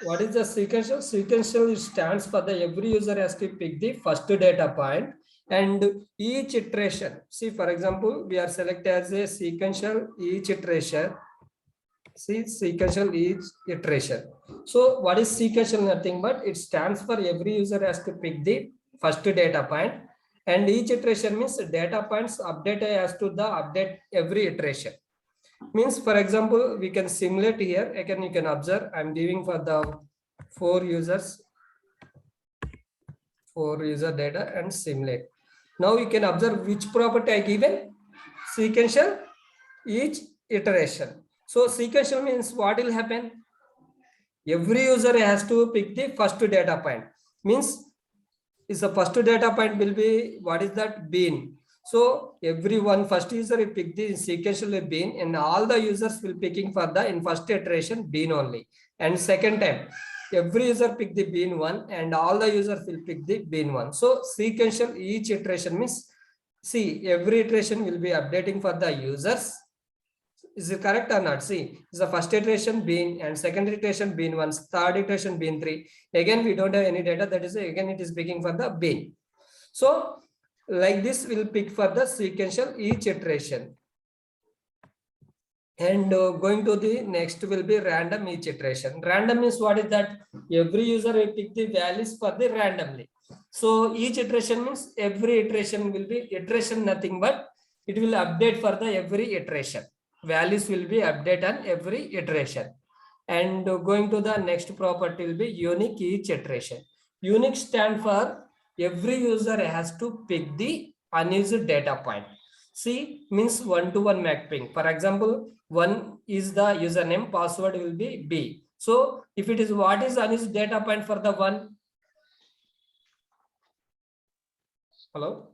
What is the sequential? Sequential stands for the every user has to pick the first data point and each iteration. See, for example, we are select as a sequential each iteration. See, sequential each iteration. So what is sequential? Nothing but it stands for every user has to pick the first data point and each iteration means data points update as to the update every iteration. Means, for example, we can simulate here. Again, you can observe I'm giving for the 4 users, 4 user data and simulate. Now you can observe which property I given, sequential each iteration. So sequential means what will happen? Every user has to pick the first data point. Means is the first data point will be what is that bean. So everyone first user will pick the sequential bean and all the users will picking for the in first iteration bean only. And second time every user pick the bean one and all the users will pick the bean one. So sequential each iteration means see every iteration will be updating for the users. Is it correct or not? See, is the first iteration bean and second iteration bean one, third iteration bean 3. Again, we don't have any data. That is again it is picking for the bean. So like this will pick for the sequential each iteration. And going to the next will be random each iteration. Random means what is that? Every user will pick the values for the randomly. So each iteration means every iteration will be iteration nothing but it will update for the every iteration. Values will be updated on every iteration. And going to the next property will be unique each iteration. Unique stand for every user has to pick the unused data point. C means one-to-one mapping. For example, one is the username, password will be B. So if it is what is unused data point for the one? Hello?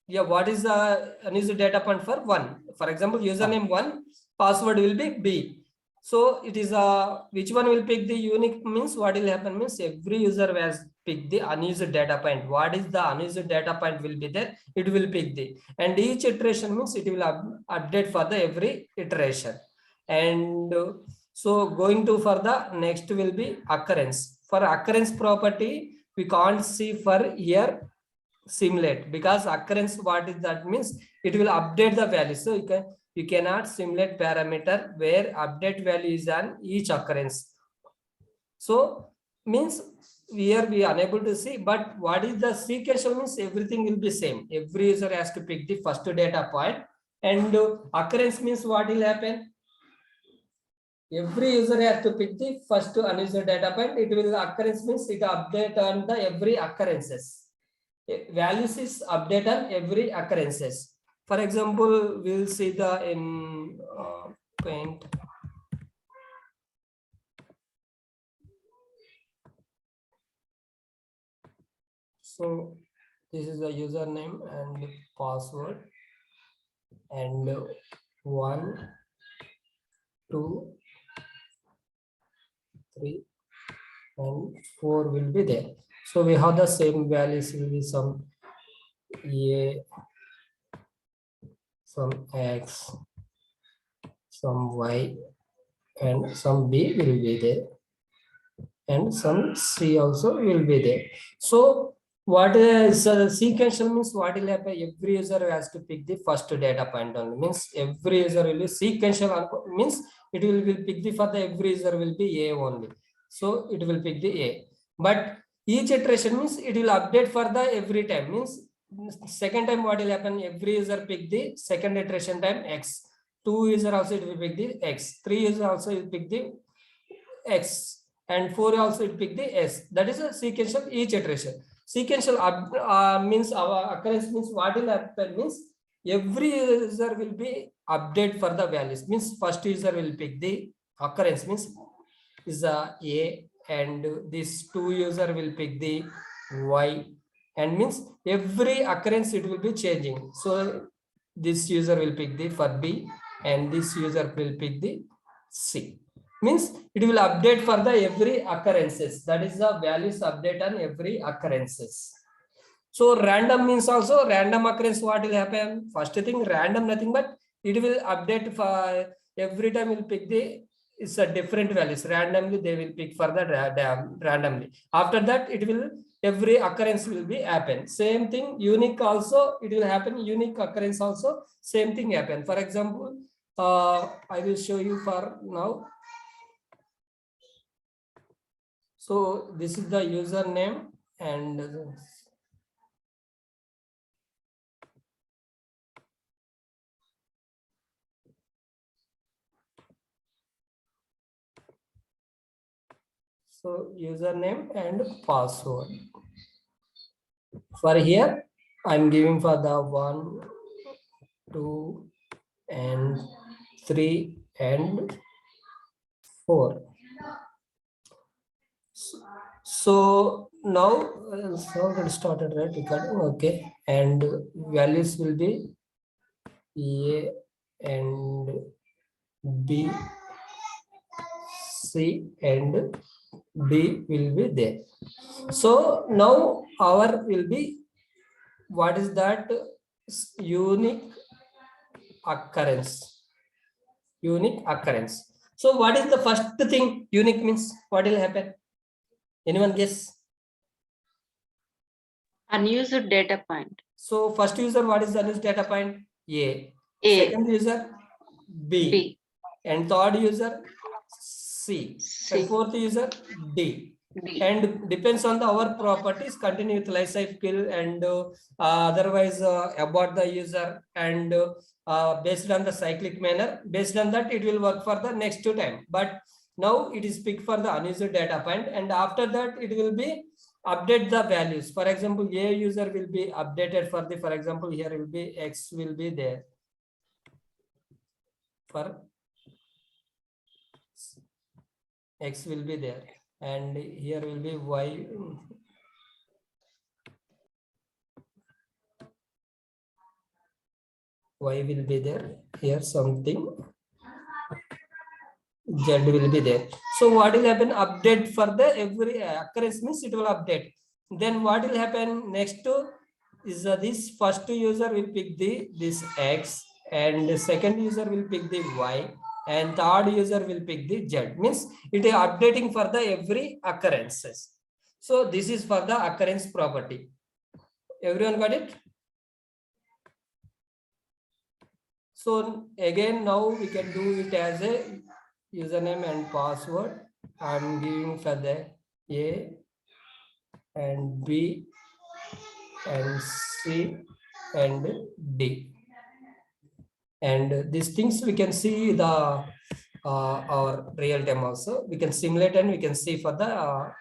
Yeah, what is the unused data point for one? For example, username 1, password will be B. So it is which one will pick the unique means what will happen means every user has picked the unused data point. What is the unused data point will be there? It will pick the and each iteration means it will update for the every iteration. And so going to for the next will be occurrence. For occurrence property, we can't see for here simulate because occurrence what is that means it will update the value. So you cannot simulate parameter where update value is on each occurrence. So means here we are unable to see, but what is the sequential means everything will be same. Every user has to pick the first data point and occurrence means what will happen? Every user has to pick the first unused data point. It will occurrence means it update on the every occurrences. Values is update on every occurrences. For example, we'll see the in paint. So this is the username and password and 1, 2, 3 and 4 will be there. So we have the same values will be some A, some X, some Y, and some B will be there, and some C also will be there. So what is sequential means what will happen? Every user has to pick the first data point only. Means every user will be sequential means it will pick the for the every user will be A only. So it will pick the A. But each iteration means it will update for the every time means second time what will happen? Every user pick the second iteration time X. 2 user also it will pick the X. 3 user also will pick the X. And 4 also it pick the S. That is a sequential each iteration. Sequential means our occurrence means what will happen means every user will be update for the values means first user will pick the occurrence means is A and this 2 user will pick the Y and means every occurrence it will be changing. So this user will pick the for B and this user will pick the C. Means it will update for the every occurrences. That is the values update on every occurrences. So random means also random occurrence what will happen? First thing random nothing but it will update for every time will pick the is a different values. Randomly they will pick for the randomly. After that, it will every occurrence will be happen. Same thing, unique also it will happen. Unique occurrence also same thing happen. For example, I will show you for now. So this is the username and so username and password. For here, I'm giving for the 1, 2, and 3 and 4. So now, so get started, right? Recording, okay, and values will be A and B, C and D will be there. So now our will be, what is that? Unique occurrence. Unique occurrence. So what is the first thing? Unique means what will happen? Anyone guess? Unused data point. So first user, what is the unused data point? A. A. Second user, B. And third user, C. And fourth user, D. And depends on the our properties, continue with life cycle and otherwise about the user and based on the cyclic manner. Based on that, it will work for the next time. But now it is picked for the unused data point, and after that it will be update the values. For example, A user will be updated for the, for example, here will be X will be there. For X will be there, and here will be Y. Y will be there. Here something. Z will be there. So what will happen? Update for the every occurrence means it will update. Then what will happen next to is this first user will pick the this X, and the second user will pick the Y, and third user will pick the Z. Means it is updating for the every occurrences. So this is for the occurrence property. Everyone got it? So again, now we can do it as a username and password. I'm giving for the A and B and C and D. And these things we can see the our real time also. We can simulate and we can see for the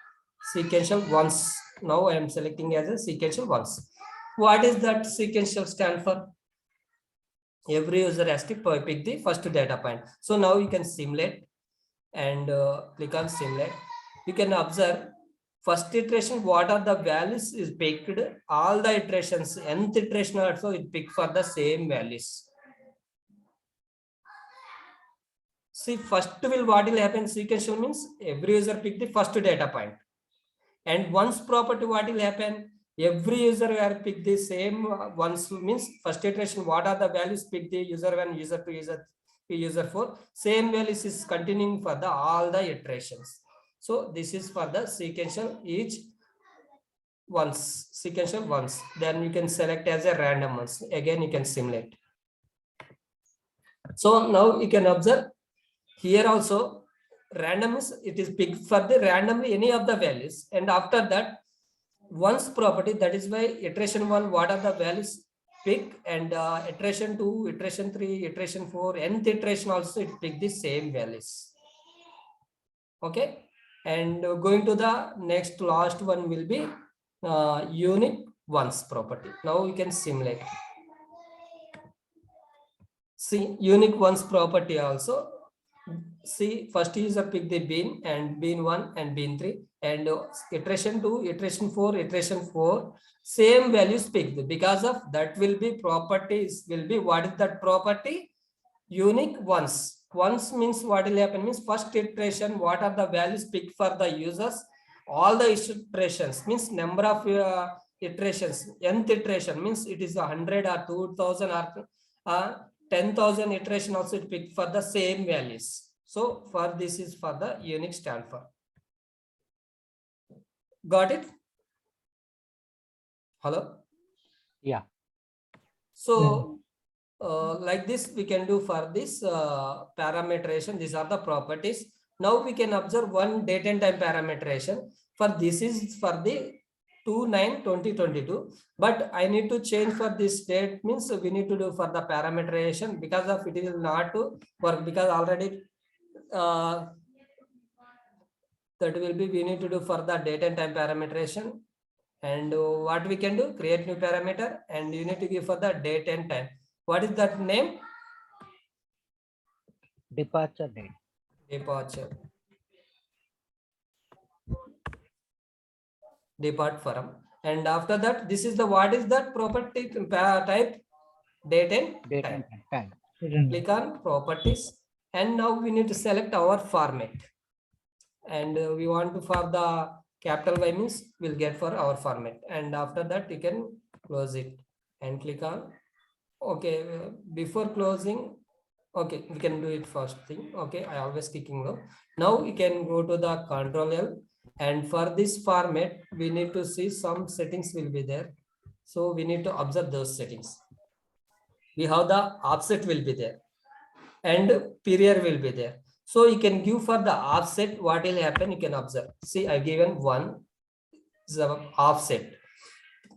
sequential ones. Now I am selecting as a sequential ones. What is that sequential stand for? Every user has to pick the first data point. So now you can simulate and click on simulate. You can observe first iteration, what are the values is picked. All the iterations, nth iteration also it pick for the same values. See, first will what will happen? Sequential means every user pick the first data point. And once property, what will happen? Every user will pick the same once means first iteration, what are the values pick the user 1, user 2, user 3, user 4. Same values is continuing for the all the iterations. So this is for the sequential each once, sequential once. Then you can select as a random ones. Again, you can simulate. So now you can observe here also random is it is picked for the randomly any of the values, and after that once property, that is why iteration 1 what are the values pick, and iteration 2, iteration 3, iteration 4, nth iteration also it pick the same values. Okay, and going to the next last one will be unique once property. Now you can simulate. See, unique once property also. See, first user pick the bean and bean 1 and bean 3, and iteration 2, iteration 4, iteration 4, same values picked. Because of that will be properties will be, what is that property? Unique once. Once means what will happen means first iteration, what are the values picked for the users? All the iterations means number of iterations. Nth iteration means it is 100 or 2000 or 10,000 iteration also it picked for the same values. So for this is for the unique stand for. Got it? Hello? Yeah. So like this we can do for this parameterization. These are the properties. Now we can observe one date and time parameterization. For this is for the 2/9/2022, but I need to change for this date, means we need to do for the parameterization, because of it will not to work, because already that will be we need to do for the date and time parameterization. And what we can do, create new parameter, and you need to give for the date and time. What is that name? Departure date. Departure. Depart from. And after that, this is the, what is that property type? Date and Date time. and time. Click on properties, and now we need to select our format. And we want to for the capital Y, means we'll get for our format. And after that, you can close it and click on okay. Before closing, okay, we can do it first thing. Okay, I always clicking no. Now you can go to the Control L, and for this format we need to see some settings will be there. So we need to observe those settings. We have the offset will be there, and period will be there. So you can give for the offset, what will happen, you can observe. See, I given one the offset.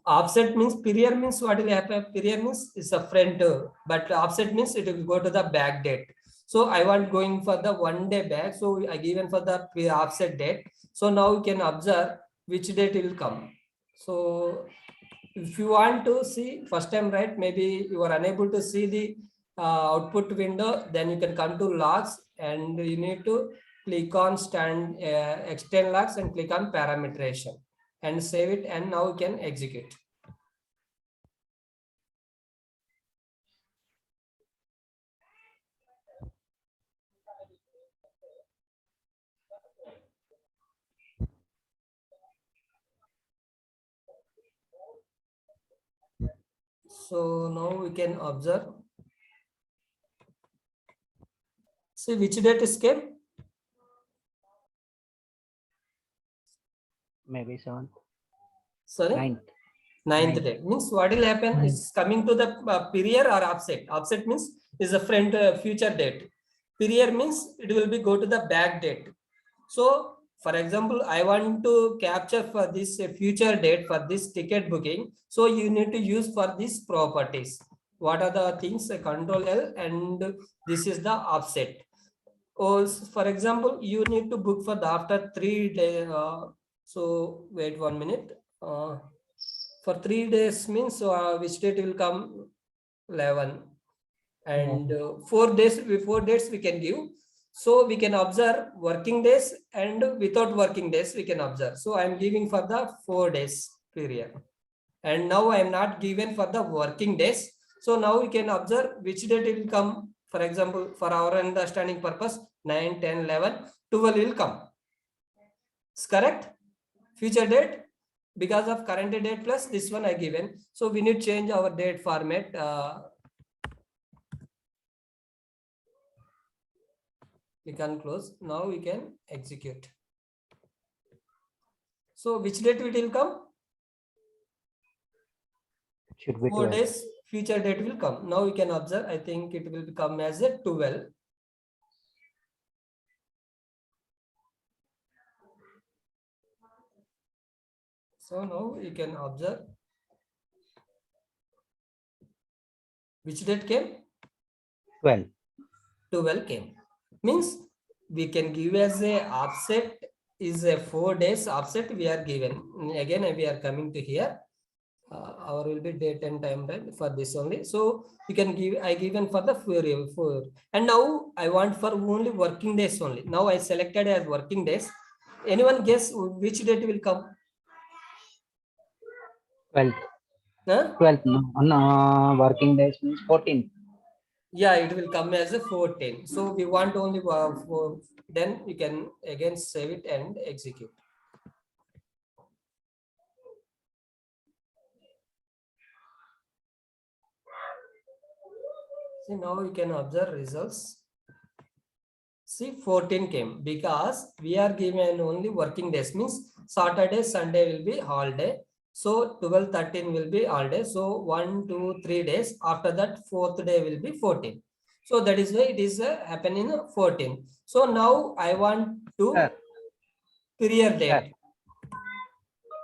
Offset means, period means what will happen, period means it's a front, but offset means it will go to the back date. So I want going for the 1 day back, so I given for the offset date. So now you can observe which date will come. So if you want to see first time, right, maybe you are unable to see the output window, then you can come to logs, and you need to click on extend logs and click on parameterization and save it, and now you can execute. So now we can observe. See which date escape? Maybe 7th. Sorry? 9th. Ninth Ninth. day. Means what will happen is coming to the period or offset. Offset means is a front future date. Period means it will be go to the back date. So for example, I want to capture for this future date for this ticket booking. So you need to use for these properties. What are the things? Control L, and this is the offset. Or for example, you need to book for the after 3 days. So wait 1 minute. For 3 days means which date will come? 11. And 4 days, 4 dates we can give. So we can observe working days, and without working days we can observe. So I am giving for the 4 days period, and now I am not given for the working days. So now we can observe which date it will come. For example, for our understanding purpose, 9, 10, 11, 12 will come. It's correct. Future date, because of current date plus this one I given. So we need to change our date format. We can close. Now we can execute. So which date it will come? It should be 4 12. days. Future date will come. Now we can observe. I think it will become as a 12. So now you can observe which date came? 12. 12 came. Means we can give as a offset is a 4 days offset we are given. Again, we are coming to here. Our will be date and time, right, for this only. So you can give, I given for the 4, and now I want for only working days only. Now I selected as working days. Anyone guess which date will come? 12th. Huh? 12th. No, working days means 14th. Yeah, it will come as a 14. So we want only for, then you can again save it and execute. See, now you can observe results. See, 14 came because we are given only working days, means Saturday, Sunday will be holiday. So 12, 13 will be holiday. So 1, 2, 3 days. After that, fourth day will be 14. So that is why it is happening 14. So now I want to Sir, period date.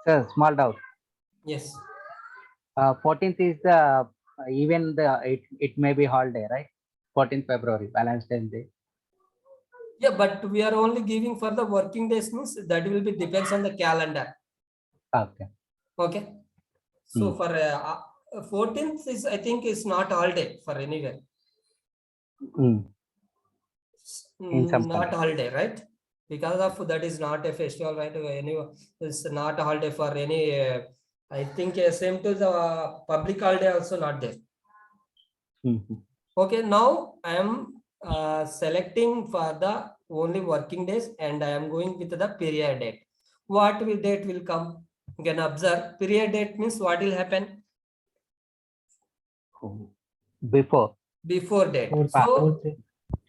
sir, small doubt. Yes. 14th is the even the it may be holiday, right? 14th February, Valentine's Day. Yeah, but we are only giving for the working days, means that will be depends on the calendar. Okay. Okay. So for 14th is, I think, is not all day for anywhere. In some Not countries. holiday, right? Because of that is not a festival, right? Anyway, it's not a holiday for any. I think same to the public holiday also not there. Okay, now I am selecting for the only working days and I am going with the period date. What will date will come? You can observe period date means what will happen Before. before date.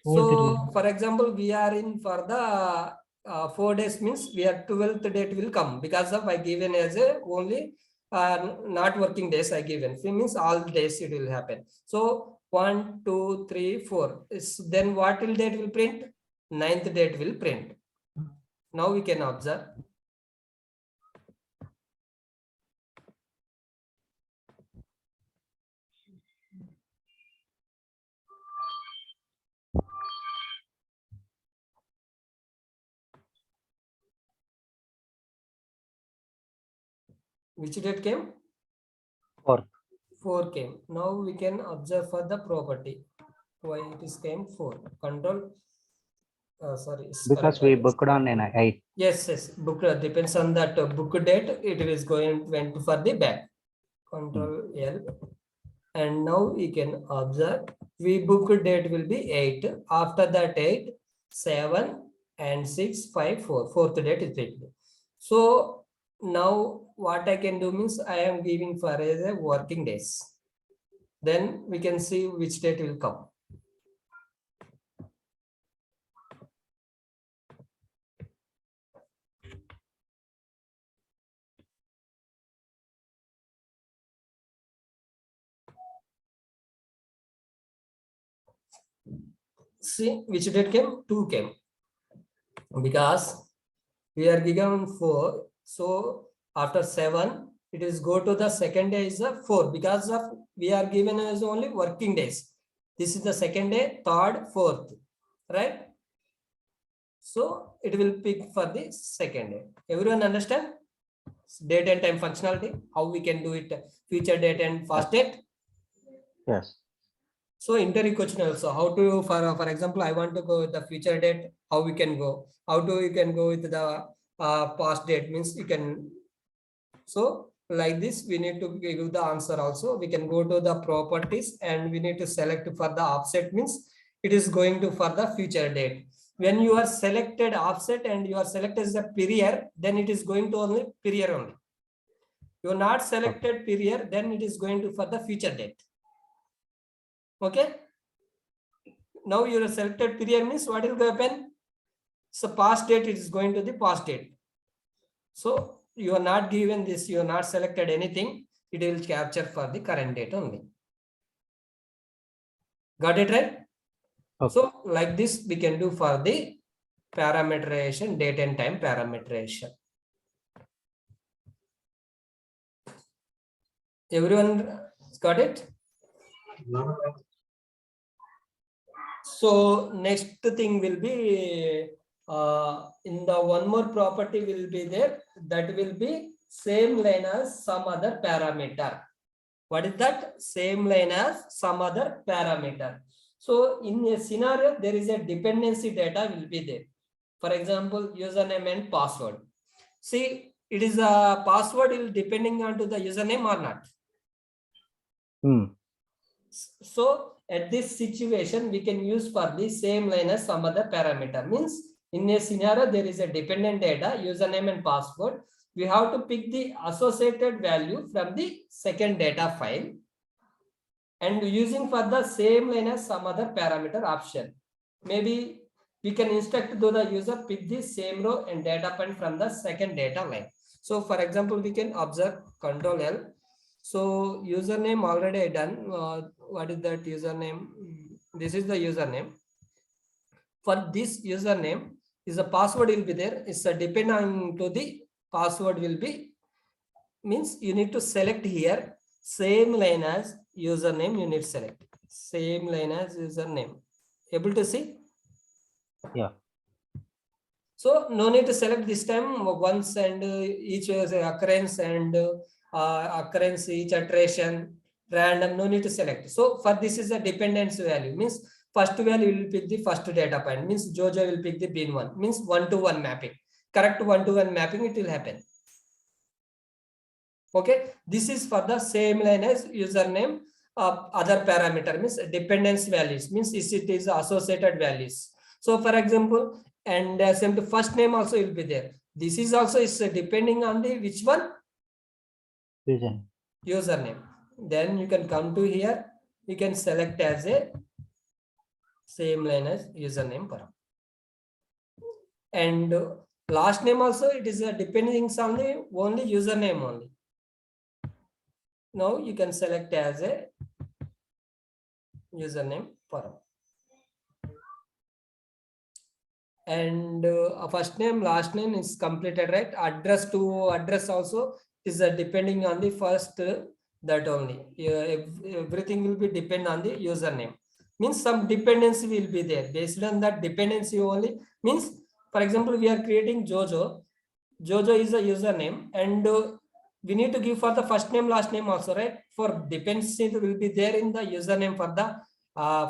So for example, we are in for the 4 days, means we are 12th date will come because of I given as a only not working days I given. So means all days it will happen. So 1, 2, 3, 4. Then what will date will print? 9th date will print. Now we can observe. Which date came? 4th. 4 came. Now we can observe for the property. Why it is came 4? Control. Sorry. Because we booked on an 8. Yes. Book depends on that book date. It is going went for the back. Control L. And now we can observe. We book date will be 8. After that 8, 7 and 6, 5, 4. Fourth date is 8. So now what I can do means I am giving for as a working days. Then we can see which date will come. See which date came? 2 came. Because we are given 4. So after 7, it is go to the second day is the 4 because of we are given as only working days. This is the second day, third, fourth, right? So it will pick for the second day. Everyone understand? Date and time functionality, how we can do it, future date and past date. Yes. So interview question also, how to, for example, I want to go with the future date, how we can go, how do you can go with the past date, means you can. So like this, we need to give the answer also. We can go to the properties and we need to select for the offset, means it is going to for the future date. When you are selected offset and you are selected as a period, then it is going to only period only. You are not selected period, then it is going to for the future date. Okay. Now you are selected period means what will happen? So past date, it is going to the past date. So you are not given this, you are not selected anything, it will capture for the current date only. Got it right? Okay. So like this we can do for the parameterization, date and time parameterization. Everyone got it? No. So next thing will be in the one more property will be there, that will be same line as some other parameter. What is that? Same line as some other parameter. So in a scenario, there is a dependency data will be there. For example, username and password. See, it is a password is depending on to the username or not. So at this situation, we can use for the same line as some other parameter. Means in a scenario, there is a dependent data, username and password. We have to pick the associated value from the second data file and using for the same line as some other parameter option. Maybe we can instruct to the user pick the same row and data point from the second data line. So for example, we can observe Control L. So username already done. What is that username? This is the username. For this username, is a password will be there. It's a depend on to the password will be, means you need to select here same line as username. You need to select same line as username. Able to see? Yeah. So no need to select this time once and each occurrence and occurrence, each iteration, random, no need to select. So for this is a dependence value, means first value will pick the first data point, means Jojo will pick the bin one, means 1-to-1 mapping. Correct 1-to-1 mapping, it will happen. Okay, this is for the same line as username. Other parameter means dependence values, means it is associated values. So for example, and same to first name also will be there. This is also is depending on the which one? Username. Then you can come to here, you can select as a same line as username param. And last name also it is depending on the only username only. Now you can select as a username param. And first name, last name is completed, right? Address to address also is depending on the first that only. Everything will be depend on the username. Means some dependency will be there. Based on that dependency only, means for example, we are creating Jojo. Jojo is a username, and we need to give for the first name, last name also, right? For dependency will be there in the username for the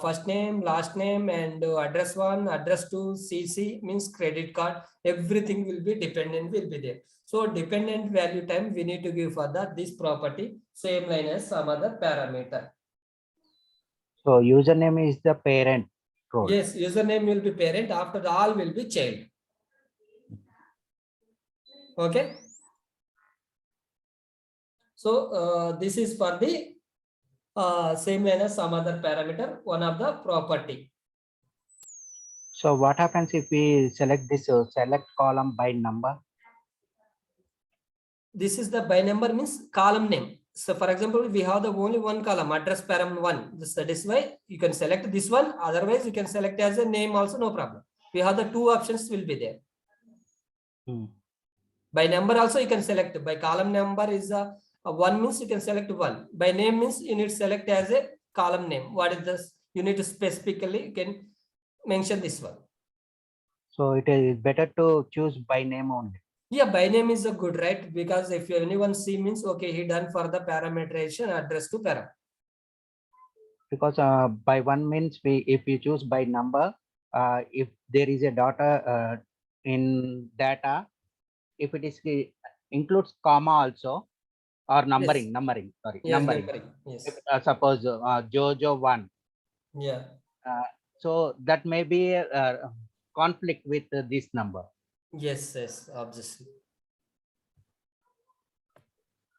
first name, last name, and address 1, address 2, CC means credit card. Everything will be dependent will be there. So dependent value time we need to give for the this property, same line as some other parameter. So username is the parent role. Yes, username will be parent. After all will be child. Okay. So this is for the same line as some other parameter, one of the property. So what happens if we select this select column by number? This is the by number means column name. So for example, we have the only one column, address param 1. That is why you can select this one. Otherwise, you can select as a name also, no problem. We have the two options will be there. By number also you can select. By column number is a 1 means you can select 1. By name means you need to select as a column name. What is this? You need to specifically you can mention this one. So it is better to choose by name only. Yeah, by name is a good, right? Because if anyone see means okay, he done for the parameterization address to param. Because by one means if you choose by number, if there is a data in data, if it is includes comma also or numbering, Yes. numbering, sorry, Yes, numbering. yes. If, suppose Jojo 1. Yeah. So that may be a conflict with this number. Yes, obviously.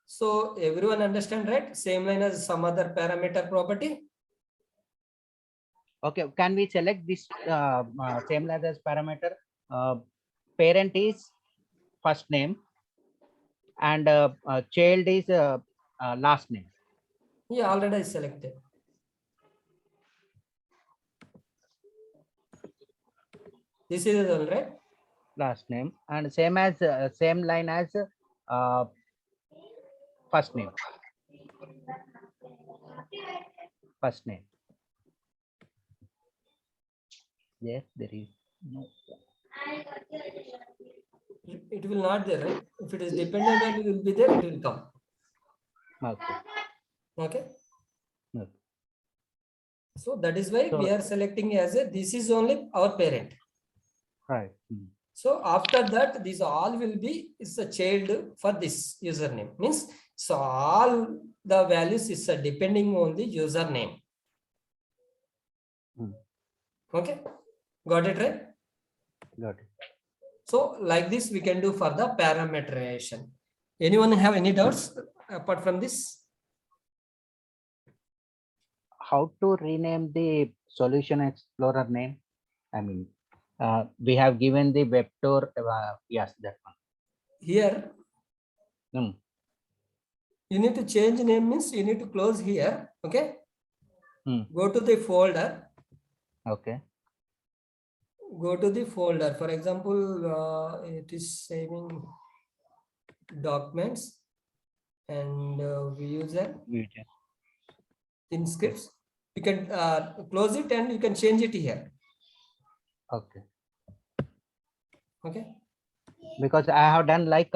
So everyone understand, right? Same line as some other parameter property. Okay, can we select this same line as parameter? Parent is first name and child is last name. Yeah, already I selected. This is all right. Last name and same as same line as first name. First name. Yes, there is no. It will not there, right? If it is dependent value will be there, it will come. Okay. Okay. Okay. So that is why we are selecting as a this is only our parent. Right. So after that, these all will be is a child for this username. Means so all the values is depending on the username. Okay, got it, right? Got it. So like this we can do for the parameterization. Anyone have any doubts apart from this? How to rename the Solution Explorer name? I mean, We have given the vector. Yes, that one. Here, Hmm. you need to change name means you need to close here. Okay. Hmm. Go to the folder. Okay. Go to the folder. For example, it is saving documents and we use an User. in scripts. You can close it and you can change it here. Okay. Okay. Because I have done like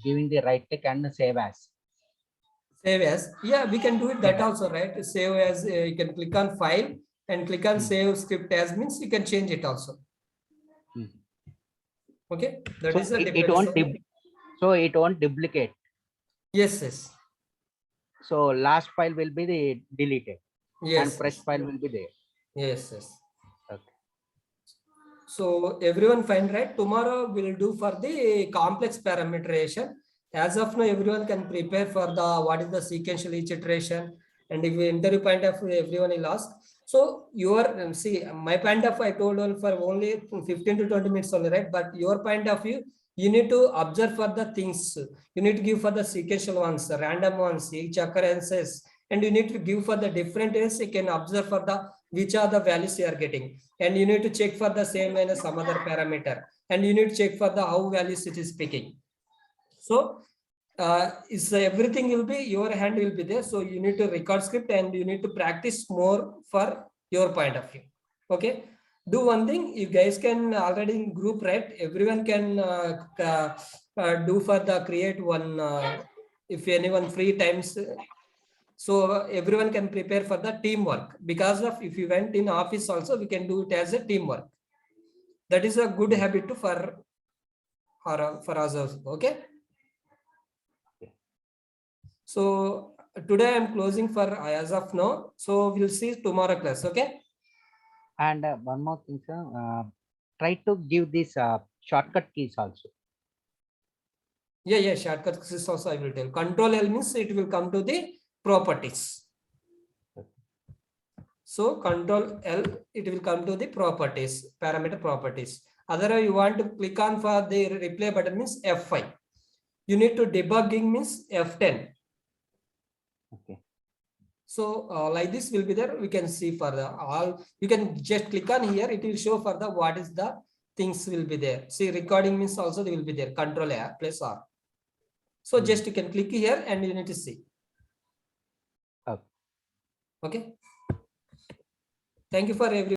giving the right click and save as. Save as. Yeah, we can do it that Save as. also, right? Save as you can click on file and click on save script as means you can change it also. Hmm. Okay. That So is the it difference. so it won't duplicate. Yes, yes. So last file will be the deleted and Yes, fresh yes. file will be there. Yes, yes. Okay. So everyone fine, right? Tomorrow we'll do for the complex parameterization. As of now, everyone can prepare for the what is the sequential each iteration, and if interview point of view, everyone will ask. So your see my point of view, I told all for only 15 to 20 minutes only, right? But your point of view, you need to observe for the things. You need to give for the sequential ones, random ones, each occurrences, and you need to give for the different ways. You can observe for the which are the values you are getting, and you need to check for the same line as some other parameter, and you need to check for the how values it is picking. So is everything will be your hand will be there, so you need to record script and you need to practice more for your point of view. Okay, do one thing, you guys can already in group, right? Everyone can do for the create one if anyone free times, so everyone can prepare for the teamwork, because of if you went in office also we can do it as a teamwork. That is a good habit for us also. Okay. Okay. So today I'm closing for as of now, so we'll see tomorrow class. Okay. And one more thing, sir. Try to give these shortcut keys also. Yeah, shortcut is also I will tell. Control L means it will come to the properties. So control L, it will come to the properties, parameter properties. Otherwise, you want to click on for the replay button means F5. You need to debugging means F10. Okay. So like this will be there. We can see for the all. You can just click on here. It will show for the what is the things will be there. See, recording means also they will be there. Control A plus R. So just you can click here and you need to see. Okay. Okay. Thank you for everyone.